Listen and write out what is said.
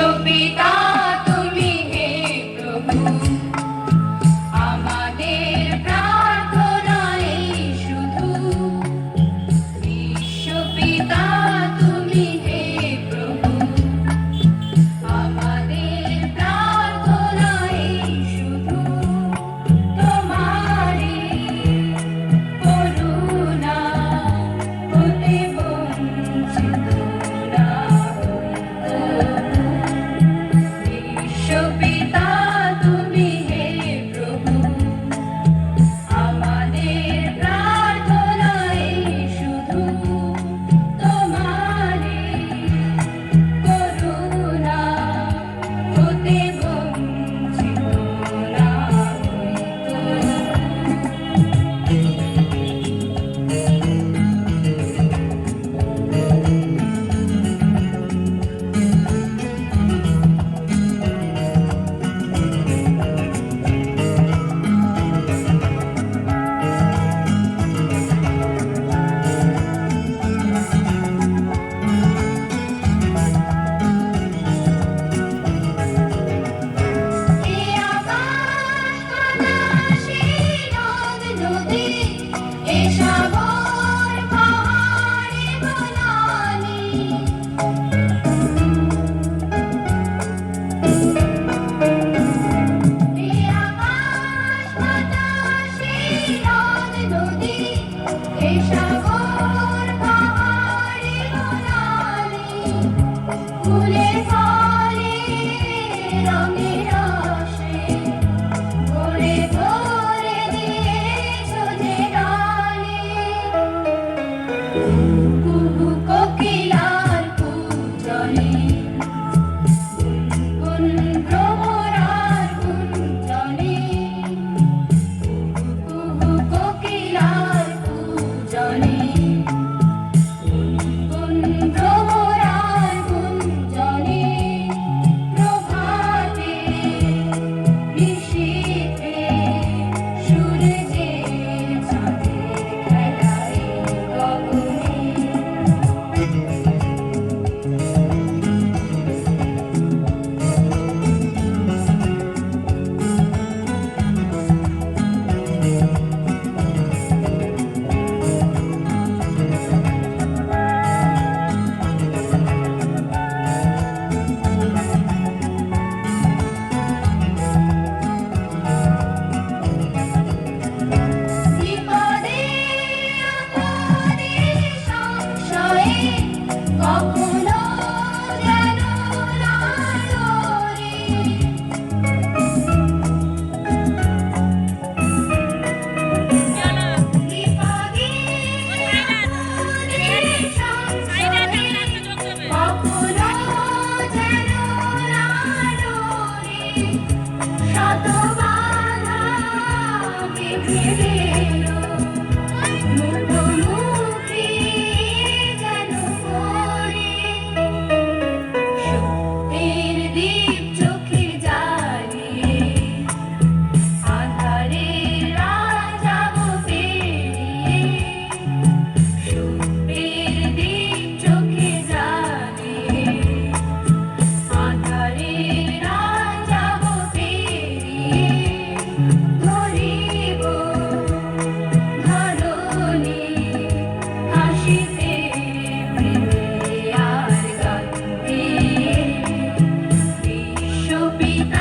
বিশ্বপিতা তুমি হে প্রভু, আমাদের প্রার্থনা এই শুধু। বিশ্বপিতা তুমি হে প্রভু, আমাদের প্রার্থনা এই শুধু। তোমারই করুণা হতে বঞ্চিত না বিশ্বপিতা তুমি হে প্রভু, আমাদের প্রার্থনা এই শুধু। তোমারই করুণা হতে বঞ্চিত না ফুলে ফলে রঙে রসে ভরে ভরে দিয়েছ যে ডালে। কুহু কোকিলার কূজনে, গুনগুন ভ্রমরার গুঞ্জনে। কুহু কোকিলার কূজনে, গুনগুন ভ্রমরার গুঞ্জনে। প্রভাতে নিশীথে সূর্যের চাঁদের খেলায় গগনে। বিপদে আপদে সংশয়ে কখনো যেন না ডোরে। বিপদে আপদে সংশয়ে কখনো যেন না ডোরে। শত বাধা বিঘ্নেরও মুখোমুখি যেন পড়ে। সত্যের দীপ চোখে জ্বালিয়ে আঁধারের রাজাব পেরিয়ে। সত্যের দীপ চোখে জ্বালিয়ে আঁধারের রাজাব পেরিয়ে। ধরিব ধরণী হাসিতে প্রেমে আর গান দিয়ে। বিশ্বপিতা